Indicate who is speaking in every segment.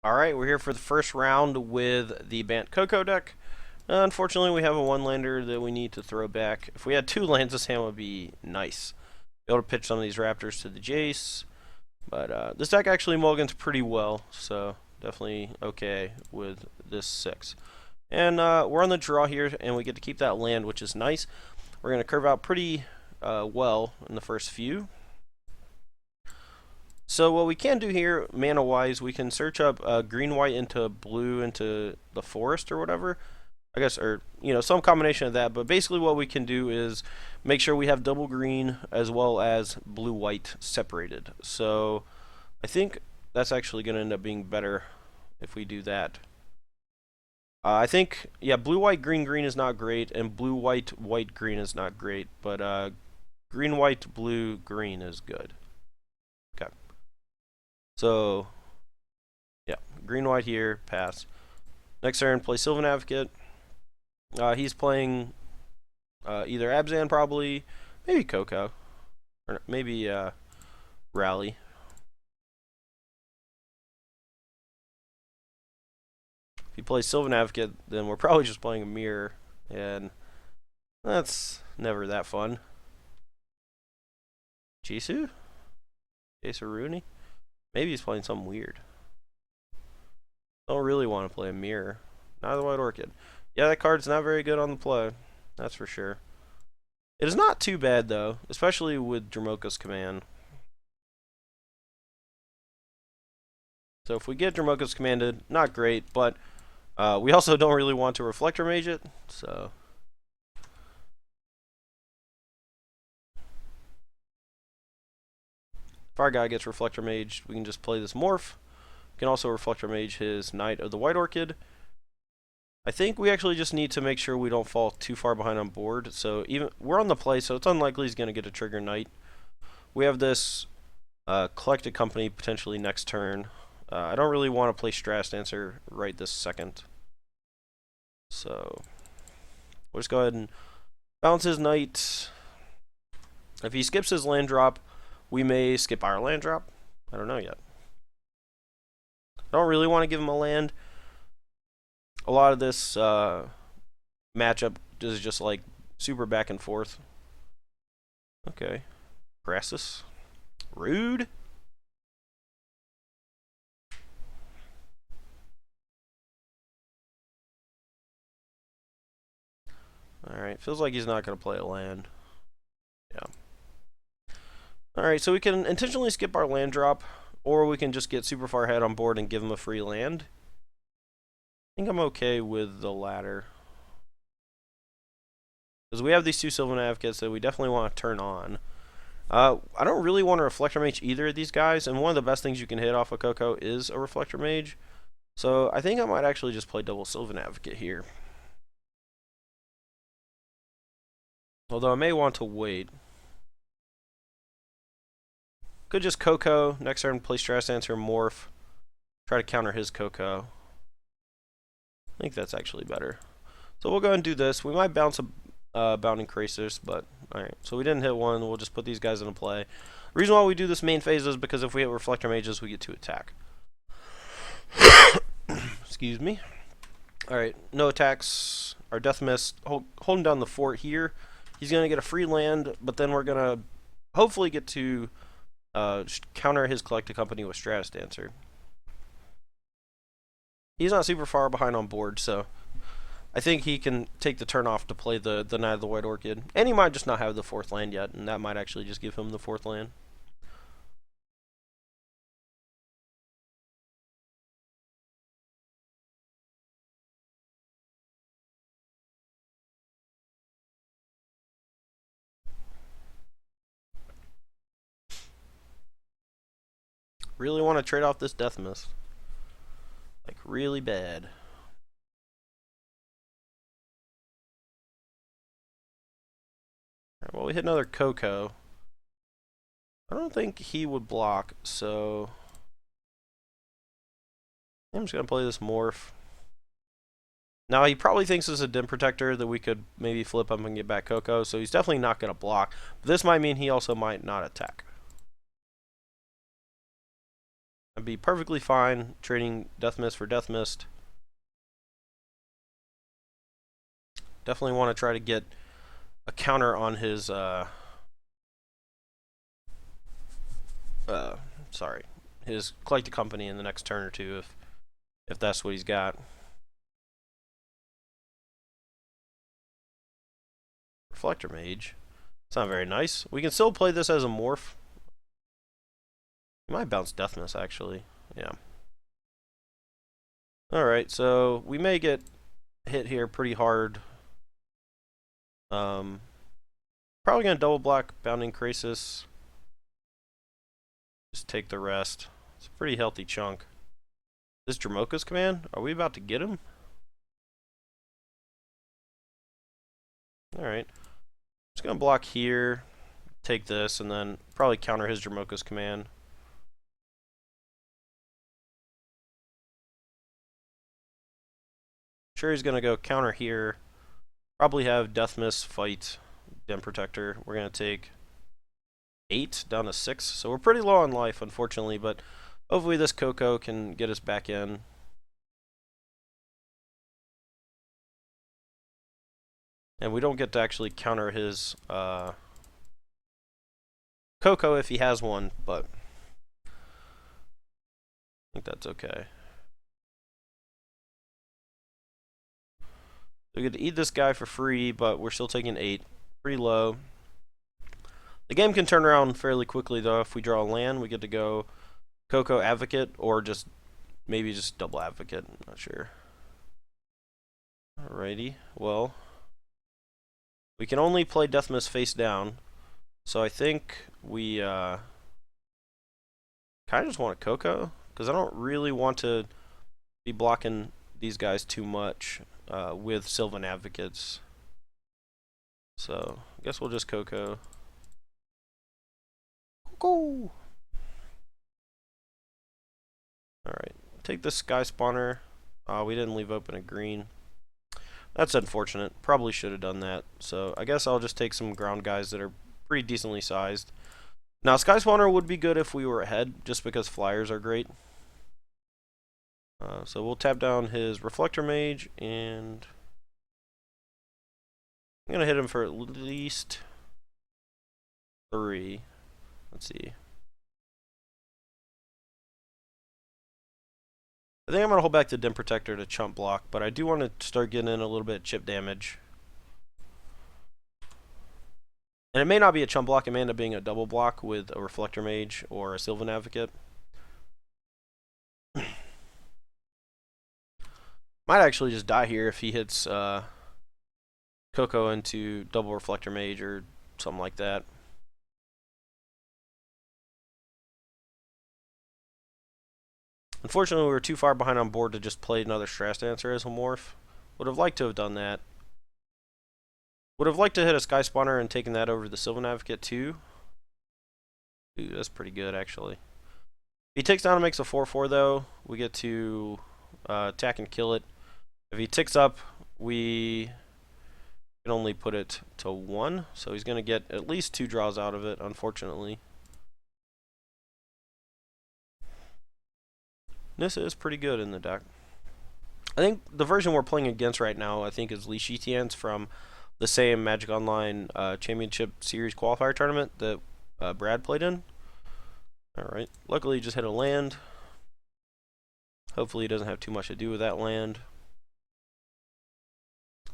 Speaker 1: Alright, we're here for the first round with the Bant Coco deck. Unfortunately, we have a one-lander that we need to throw back. If we had two lands, this hand would be nice. Be able to pitch some of these Raptors to the Jace. But this deck actually mulligans pretty well, so definitely okay with this 6. And we're on the draw here, and we get to keep that land, which is nice. We're going to curve out pretty well in the first few. So what we can do here, mana-wise, we can search up green-white into blue into the forest or whatever. I guess, or, some combination of that. But basically what we can do is make sure we have double green as well as blue-white separated. So I think that's actually going to end up being better if we do that. I think, yeah, blue-white, green-green is not great, and blue-white, white-green is not great. But green-white, blue-green is good. Okay. So, yeah, green-white here, pass. Next turn, play Sylvan Advocate. He's playing either Abzan, probably, maybe Coco, or maybe Rally. If he plays Sylvan Advocate, then we're probably just playing a Mirror, and that's never that fun. Jisoo? Rooney? Maybe he's playing something weird. Don't really want to play a Mirror. Neither White Orchid. Yeah, that card's not very good on the play. That's for sure. It is not too bad, though, especially with Dromoka's command. So if we get Dromoka's commanded, not great, but we also don't really want to Reflector Mage it, so... If our guy gets Reflector Mage, we can just play this Morph. We can also Reflector Mage his Knight of the White Orchid. I think we actually just need to make sure we don't fall too far behind on board. So even we're on the play, so it's unlikely he's going to get a trigger Knight. We have this Collected Company potentially next turn. I don't really want to play Strass Dancer right this second. So we'll just go ahead and bounce his Knight. If he skips his land drop, we may skip our land drop. I don't know yet. I don't really want to give him a land. A lot of this matchup is just like super back and forth. Okay. Grassus. Rude. Alright, feels like he's not going to play a land. Yeah. Alright, so we can intentionally skip our land drop, or we can just get super far ahead on board and give him a free land. I think I'm okay with the latter. Because we have these two Sylvan Advocates that we definitely want to turn on. I don't really want to Reflector Mage either of these guys, and one of the best things you can hit off of Coco is a Reflector Mage. So I think I might actually just play double Sylvan Advocate here. Although I may want to wait. Could just Coco, next turn play Strass Dancer, Morph. Try to counter his Coco. I think that's actually better. So we'll go ahead and do this. We might bounce a Bounding Krasis, but alright. So we didn't hit one. We'll just put these guys into play. The reason why we do this main phase is because if we hit Reflector Mages, we get to attack. Excuse me. Alright, no attacks. Our Death Mist, holding down the fort here. He's going to get a free land, but then we're going to hopefully get to counter his Collected Company with Stratus Dancer. He's not super far behind on board, so I think he can take the turn off to play the Knight of the White Orchid. And he might just not have the 4th land yet, and that might actually just give him the 4th land. Really want to trade off this Death Mist. Like, really bad. Well, we hit another Coco. I don't think he would block, so I'm just going to play this Morph. Now, he probably thinks this is a Dim Protector that we could maybe flip up and get back Coco, so he's definitely not going to block. But this might mean he also might not attack. I'd be perfectly fine trading Death Mist for Death Mist. Definitely want to try to get a counter on his sorry, his Collect the Company in the next turn or two if that's what he's got. Reflector Mage. It's not very nice. We can still play this as a morph. He might bounce Death Mist actually. Yeah. Alright, so we may get hit here pretty hard. Probably gonna double block Bounding Krasis. Just take the rest. It's a pretty healthy chunk. This Dramoka's command? Are we about to get him? Alright. Just gonna block here, take this, and then probably counter his Dramoka's command. Sure, he's gonna go counter here. Probably have Death Mist fight Den Protector. We're gonna take 8 down to 6. So we're pretty low on life, unfortunately, but hopefully this Coco can get us back in. And we don't get to actually counter his Coco if he has one, but I think that's okay. We get to eat this guy for free, but we're still taking 8. Pretty low. The game can turn around fairly quickly, though. If we draw a land, we get to go Coco Advocate, or just maybe just double Advocate. I'm not sure. Alrighty. Well, we can only play Death Mist face down, so I think we kind of just want a Coco, because I don't really want to be blocking these guys too much with Sylvan Advocates. So I guess we'll just Coco. Go. Alright, take this Sky Spawner. We didn't leave open a green. That's unfortunate. Probably should have done that. So I guess I'll just take some ground guys that are pretty decently sized. Now Sky Spawner would be good if we were ahead, just because flyers are great. So we'll tap down his Reflector Mage, and I'm going to hit him for at least 3. Let's see. I think I'm going to hold back the Den Protector to chump block, but I do want to start getting in a little bit of chip damage. And it may not be a chump block, it may end up being a double block with a Reflector Mage or a Sylvan Advocate. Might actually just die here if he hits Coco into double Reflector Mage or something like that. Unfortunately, we were too far behind on board to just play another Stress Dancer as a morph. Would have liked to have done that. Would have liked to hit a Sky Spawner and taken that over the Sylvan Advocate too. Ooh, that's pretty good actually. If he takes down and makes a 4/4 though, we get to attack and kill it. If he ticks up, we can only put it to 1, so he's going to get at least 2 draws out of it, unfortunately. This is pretty good in the deck. I think the version we're playing against right now, I think, is Lee Shitian's from the same Magic Online Championship Series qualifier tournament that Brad played in. Alright, luckily he just hit a land. Hopefully he doesn't have too much to do with that land.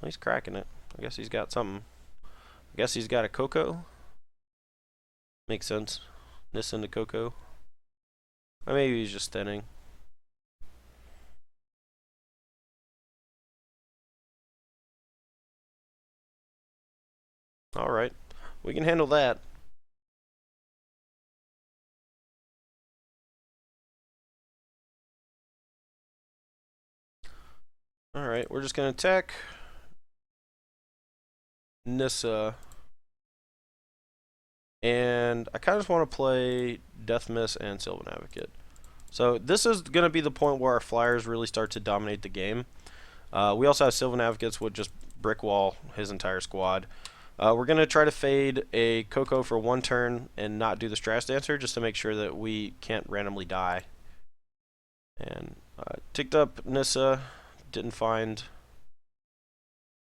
Speaker 1: He's cracking it. I guess he's got something. I guess he's got a Coco. Makes sense. This into Coco. Or maybe he's just thinning. Alright. We can handle that. Alright, we're just going to attack Nissa. And I kind of just want to play Death Mist and Sylvan Advocate. So this is going to be the point where our flyers really start to dominate the game. We also have Sylvan Advocates with just brick wall his entire squad. We're going to try to fade a Coco for 1 turn and not do the Stress Dancer just to make sure that we can't randomly die. And ticked up Nissa. Didn't find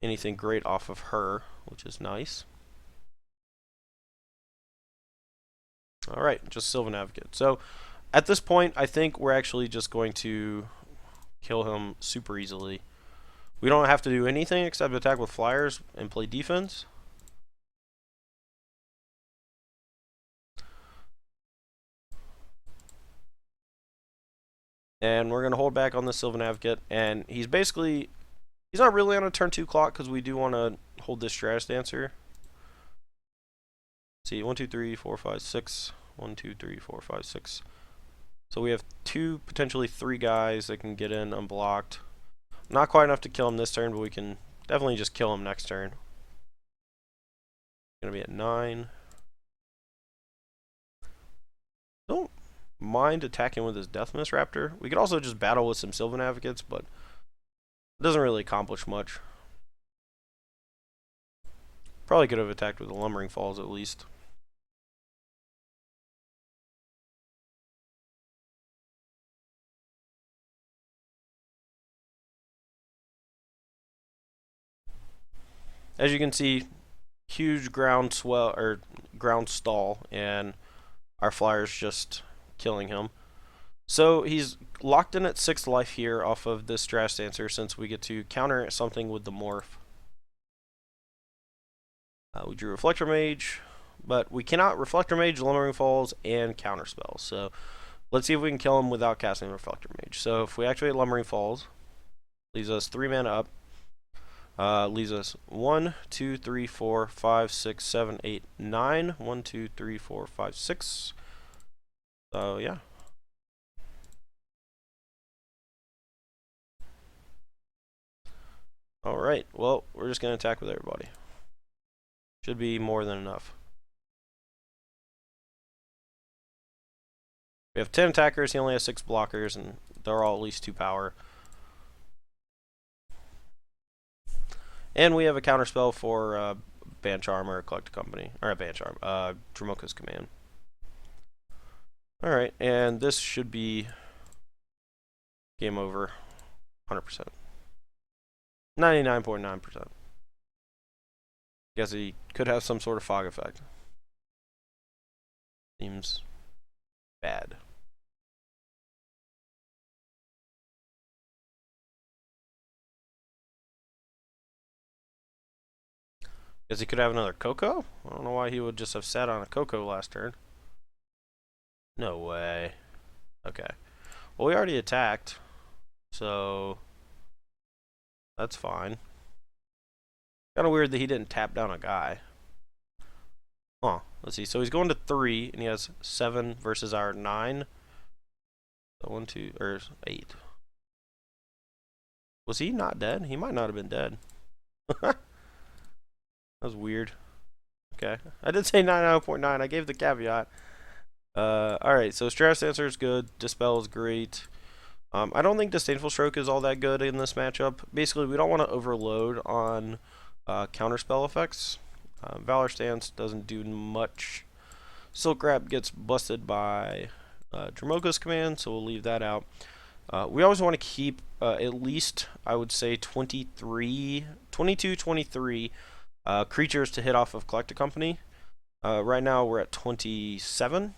Speaker 1: anything great off of her, which is nice. Alright, just Sylvan Advocate. So, at this point, I think we're actually just going to kill him super easily. We don't have to do anything except attack with flyers and play defense. And we're going to hold back on the Sylvan Advocate. And he's basically... He's not really on a turn 2 clock because we do want to hold this Stratus Dancer. Let's see, 1, 2, 3, 4, 5, 6. 1, 2, 3, 4, 5, 6. So we have 2, potentially 3 guys that can get in unblocked. Not quite enough to kill him this turn, but we can definitely just kill him next turn. Gonna be at 9. Don't mind attacking with his Death Mist Raptor. We could also just battle with some Sylvan Advocates, but it doesn't really accomplish much. Probably could have attacked with the Lumbering Falls at least. As you can see, huge ground swell or ground stall, and our flyer's just killing him. So he's locked in at 6 life here off of this Stratus Dancer since we get to counter something with the Morph. We drew Reflector Mage, but we cannot Reflector Mage, Lumbering Falls, and Counterspell. So let's see if we can kill him without casting Reflector Mage. So if we activate Lumbering Falls, leaves us 3 mana up. Leaves us 1, 2, 3, 4, 5, 6, 7, 8, 9. 1, 2, 3, 4, 5, 6. So yeah. Alright, well, we're just going to attack with everybody. Should be more than enough. We have 10 attackers, he only has 6 blockers, and they're all at least 2 power. And we have a counterspell for Bant Charm or Collect Company. Or Bant Charm, Dromoka's Command. Alright, and this should be game over. 100%. 99.9%. Guess he could have some sort of fog effect. Seems bad. Guess he could have another Coco? I don't know why he would just have sat on a Coco last turn. No way. Okay. Well, we already attacked, so that's fine. Kind of weird that he didn't tap down a guy. Huh. Let's see. So he's going to 3, and he has 7 versus our 9. So 1, 2, or 8. Was he not dead? He might not have been dead. That was weird. Okay. I did say 99.9. I gave the caveat. Alright, so Stratus Dancer is good. Dispel is great. I don't think Disdainful Stroke is all that good in this matchup. Basically, we don't want to overload on counterspell effects. Valor Stance doesn't do much. Silk Wrap gets busted by Dromoka's Command, so we'll leave that out. We always want to keep at least, I would say, 22, 23 creatures to hit off of Collect Company. Right now we're at 27,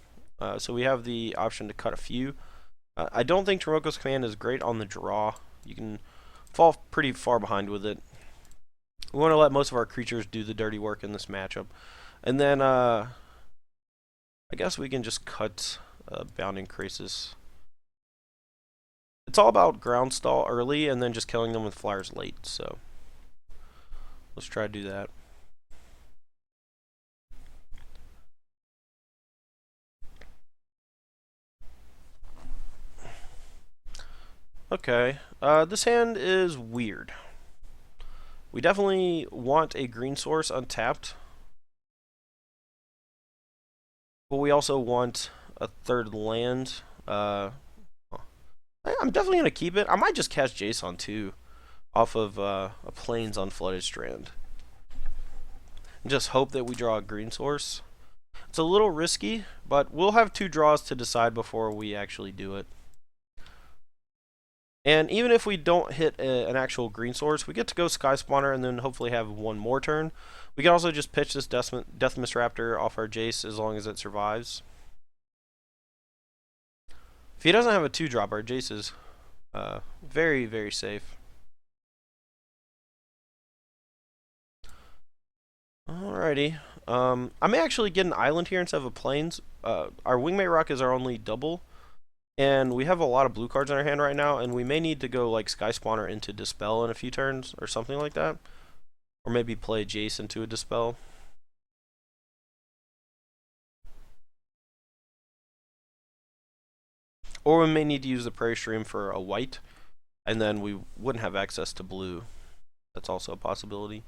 Speaker 1: so we have the option to cut a few. I don't think Dromoka's Command is great on the draw. You can fall pretty far behind with it. We want to let most of our creatures do the dirty work in this matchup. And then, I guess we can just cut Bounding Crisis. It's all about ground stall early and then just killing them with flyers late, so let's try to do that. Okay, this hand is weird. We definitely want a green source untapped, but we also want a third land. I'm definitely going to keep it. I might just cast Jason too, off of a Plains Unflooded Strand. And just hope that we draw a green source. It's a little risky, but we'll have 2 draws to decide before we actually do it. And even if we don't hit an actual green source, we get to go Sky Spawner and then hopefully have one more turn. We can also just pitch this Death Raptor off our Jace as long as it survives. If he doesn't have a 2-drop, our Jace is very, very safe. Alrighty. I may actually get an island here instead of a plains. Our Wingmate Rock is our only double. And we have a lot of blue cards in our hand right now, and we may need to go like Sky Spawner into Dispel in a few turns, or something like that. Or maybe play Jace into a Dispel. Or we may need to use the Prairie Stream for a white, and then we wouldn't have access to blue. That's also a possibility.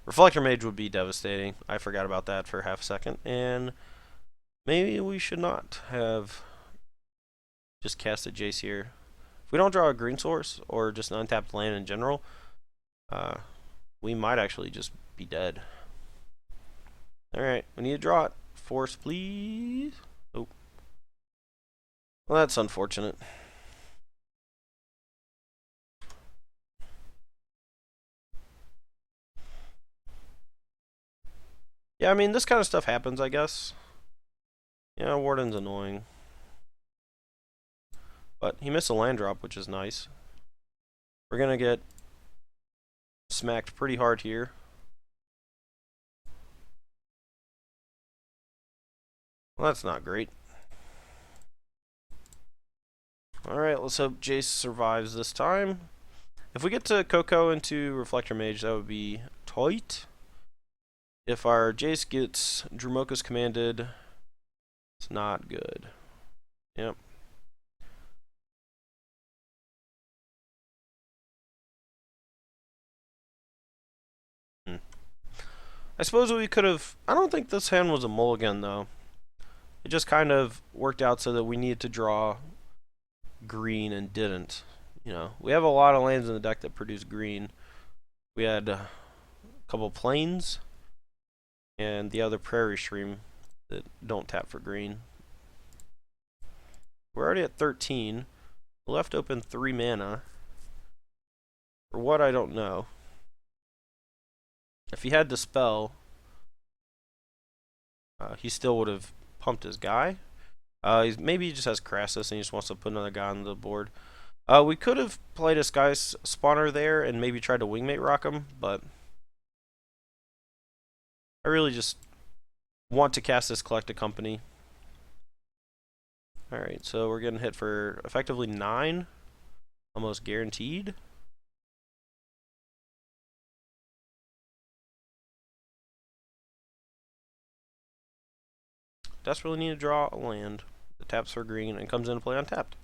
Speaker 1: Reflector Mage would be devastating. I forgot about that for half a second, and maybe we should not have just casted Jace here. If we don't draw a green source, or just an untapped land in general, we might actually just be dead. Alright, we need to draw it. Force, please. Oh. Well, that's unfortunate. Yeah, I mean, this kind of stuff happens, I guess. Yeah, Warden's annoying. But he missed a land drop, which is nice. We're going to get smacked pretty hard here. Well, that's not great. Alright, let's hope Jace survives this time. If we get to Coco into Reflector Mage, that would be tight. If our Jace gets Drumoka's commanded, it's not good. Yep. I suppose we could have... I don't think this hand was a mulligan, though. It just kind of worked out so that we needed to draw green and didn't. You know, we have a lot of lands in the deck that produce green. We had a couple plains and the other Prairie Stream that don't tap for green. We're already at 13. We left open 3 mana. For what, I don't know. If he had Dispel, he still would have pumped his guy. Maybe he just has Crassus and he just wants to put another guy on the board. We could have played a Sky Spawner there and maybe tried to Wingmate Rock him, but I really just want to cast this Collect a Company. Alright, so we're getting hit for effectively 9. Almost guaranteed. Desperately need to draw a land that taps for green and comes into play untapped.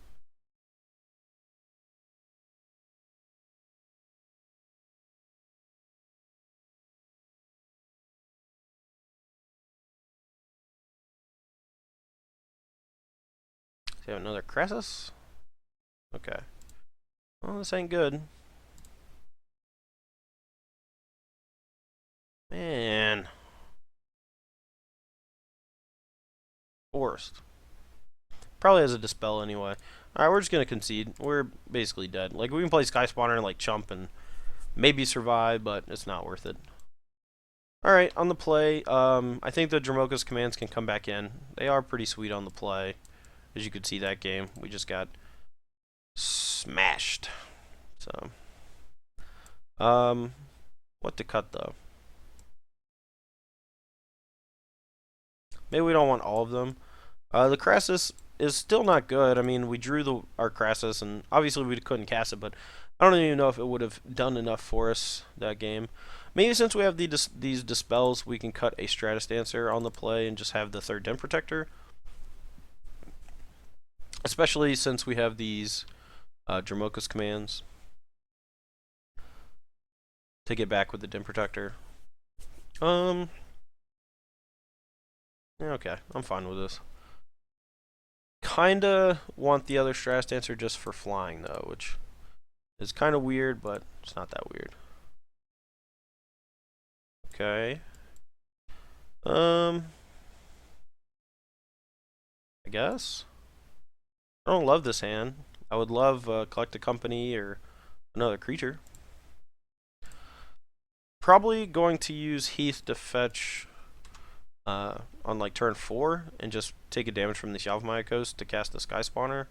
Speaker 1: So we have another Crassus. Okay. Well, this ain't good. Man. Forced. Probably has a Dispel anyway. Alright, we're just going to concede. We're basically dead. Like, we can play Sky Spawner and, like, chump and maybe survive, but it's not worth it. Alright, on the play, I think the Dromoka's commands can come back in. They are pretty sweet on the play. As you could see that game, we just got smashed. So, what to cut, though? Maybe we don't want all of them. The Crassus is still not good. I mean, we drew our Crassus, and obviously we couldn't cast it, but I don't even know if it would have done enough for us that game. Maybe since we have these Dispels, we can cut a Stratus Dancer on the play and just have the 3rd Den Protector. Especially since we have these Dromoka's commands to get back with the Den Protector. Okay, I'm fine with this. Kinda want the other Stratus Dancer just for flying, though, which is kind of weird, but it's not that weird. Okay. I guess. I don't love this hand. I would love collect a company or another creature. Probably going to use Heath to fetch on like turn 4 and just take a damage from the Yavimaya Coast to cast the Sky Spawner.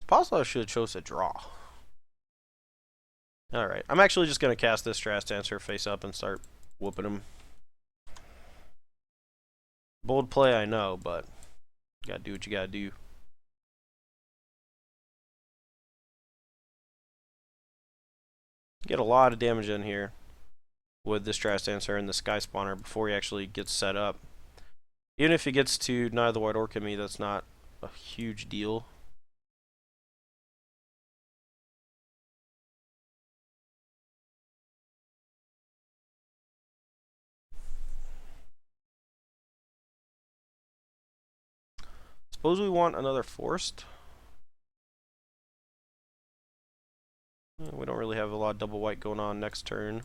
Speaker 1: Possibly I should have chose a draw. Alright, I'm actually just going to cast this Strass Dancer face up and start whooping him. Bold play, I know, but you gotta do what you gotta do. Get a lot of damage in here with this Strass Dancer and the Sky Spawner before he actually gets set up. Even if he gets to Knight of the White Orchid me, that's not a huge deal. Suppose we want another Forest. We don't really have a lot of double white going on next turn.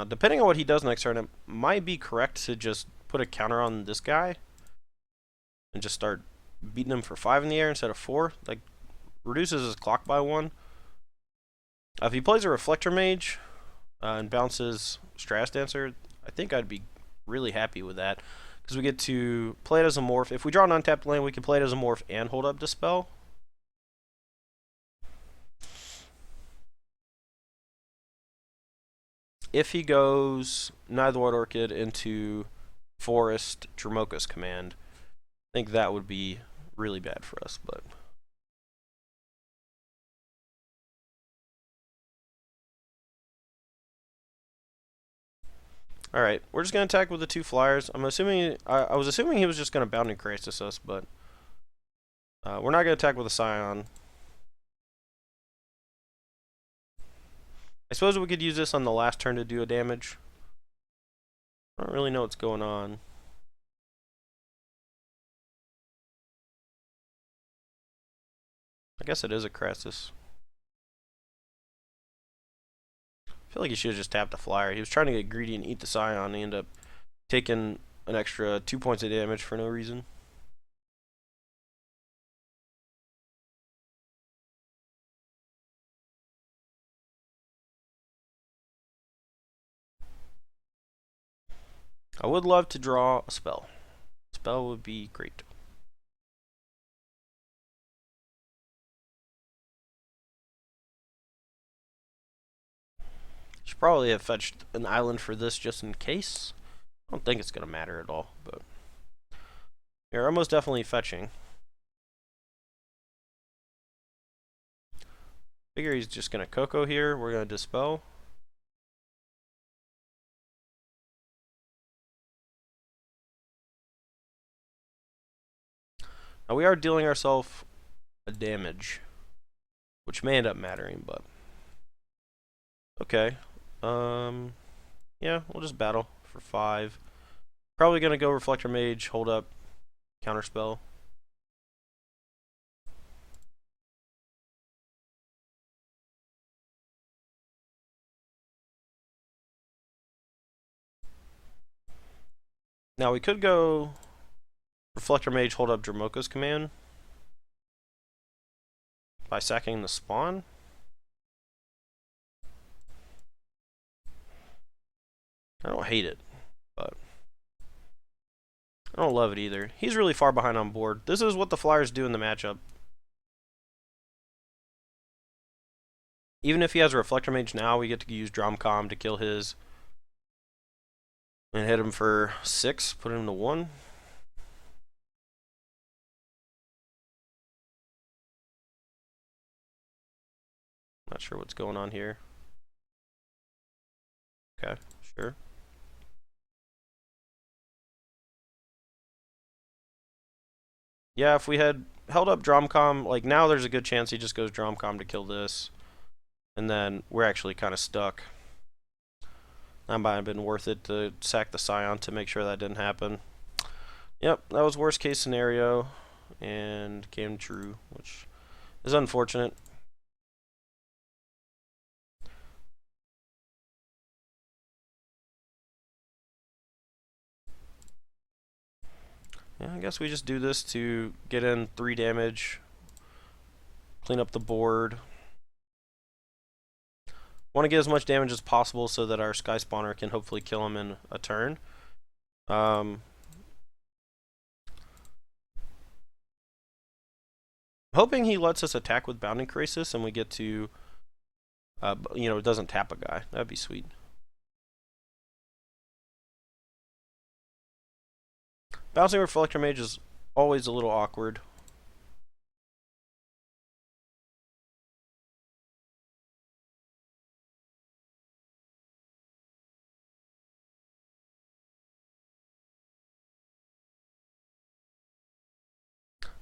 Speaker 1: Depending on what he does next turn, it might be correct to just put a counter on this guy and just start beating him for 5 in the air instead of 4. Like, reduces his clock by 1. If he plays a Reflector Mage and bounces Strass Dancer, I think I'd be really happy with that. Because we get to play it as a morph. If we draw an untapped land, we can play it as a morph and hold up Dispel. If he goes Knight of the White Orchid into Forest Dromoka's command, I think that would be really bad for us, but alright, we're just gonna attack with the 2 flyers. I'm assuming I was assuming he was just gonna Bounding Crisis us, but we're not gonna attack with a Scion. I suppose we could use this on the last turn to do a damage. I don't really know what's going on. I guess it is a Crisis. I feel like he should have just tapped the flyer. He was trying to get greedy and eat the Scion, and he ended up taking an extra 2 points of damage for no reason. I would love to draw a spell. Spell would be great. Should probably have fetched an island for this just in case. I don't think it's going to matter at all, but you're almost definitely fetching. Figure he's just going to Coco here. We're going to Dispel. Now we are dealing ourselves a damage, which may end up mattering, but okay. Yeah, we'll just battle for 5. Probably gonna go Reflector Mage, hold up, Counterspell. Now we could go Reflector Mage, hold up Dromoka's command by sacking the spawn. I don't hate it, but I don't love it either. He's really far behind on board. This is what the Flyers do in the matchup. Even if he has a Reflector Mage now, we get to use Dromcom to kill his and hit him for 6, put him to 1. Not sure what's going on here. Okay, sure. Yeah, if we had held up Dromcom, like now there's a good chance he just goes Dromcom to kill this. And then we're actually kind of stuck. That might have been worth it to sack the Scion to make sure that didn't happen. Yep, that was worst case scenario. and came true, which is unfortunate. Yeah, I guess we just do this to get in 3 damage, clean up the board. Want to get as much damage as possible so that our Sky Spawner can hopefully kill him in a turn. Hoping he lets us attack with Bounding Crisis and we get to, it doesn't tap a guy. That'd be sweet. Bouncing Reflector Mage is always a little awkward.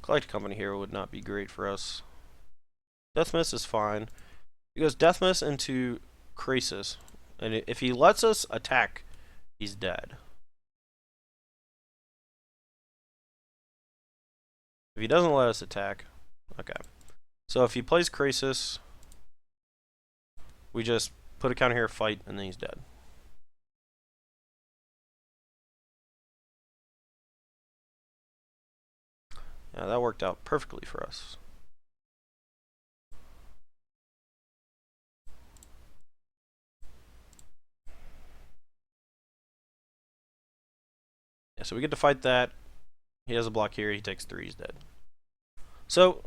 Speaker 1: Collect Company Hero would not be great for us. Death Miss is fine. He goes Death Miss into Crisis. And if he lets us attack, he's dead. If he doesn't let us attack, okay. So if he plays Crisis, we just put a counter here, fight, and then he's dead. Yeah, that worked out perfectly for us. Yeah, so we get to fight that. He has a block here. He takes 3. He's dead. So,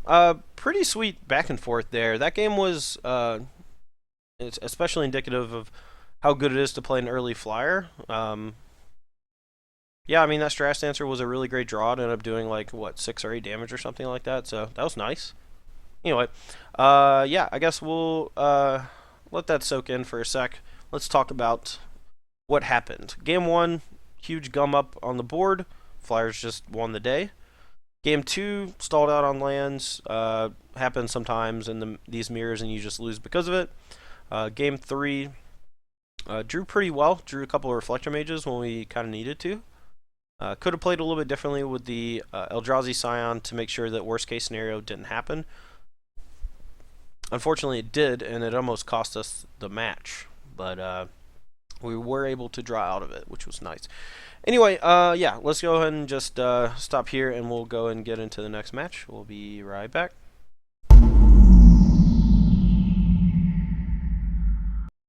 Speaker 1: pretty sweet back and forth there. That game was it's especially indicative of how good it is to play an early flyer. Yeah, I mean, that Strash Dancer was a really great draw. It ended up doing, like, what, 6 or 8 damage or something like that. So, that was nice. Anyway, yeah, I guess we'll let that soak in for a sec. Let's talk about what happened. Game 1, huge gum up on the board. Flyers just won the day. Game 2, stalled out on lands. Happens sometimes in these mirrors and you just lose because of it. Game 3, drew pretty well. Drew a couple of Reflector Mages when we kind of needed to. Could have played a little bit differently with the Eldrazi Scion to make sure that worst case scenario didn't happen. Unfortunately, it did, and it almost cost us the match. But we were able to draw out of it, which was nice. Anyway, yeah, let's go ahead and just stop here, and we'll go and get into the next match. We'll be right back.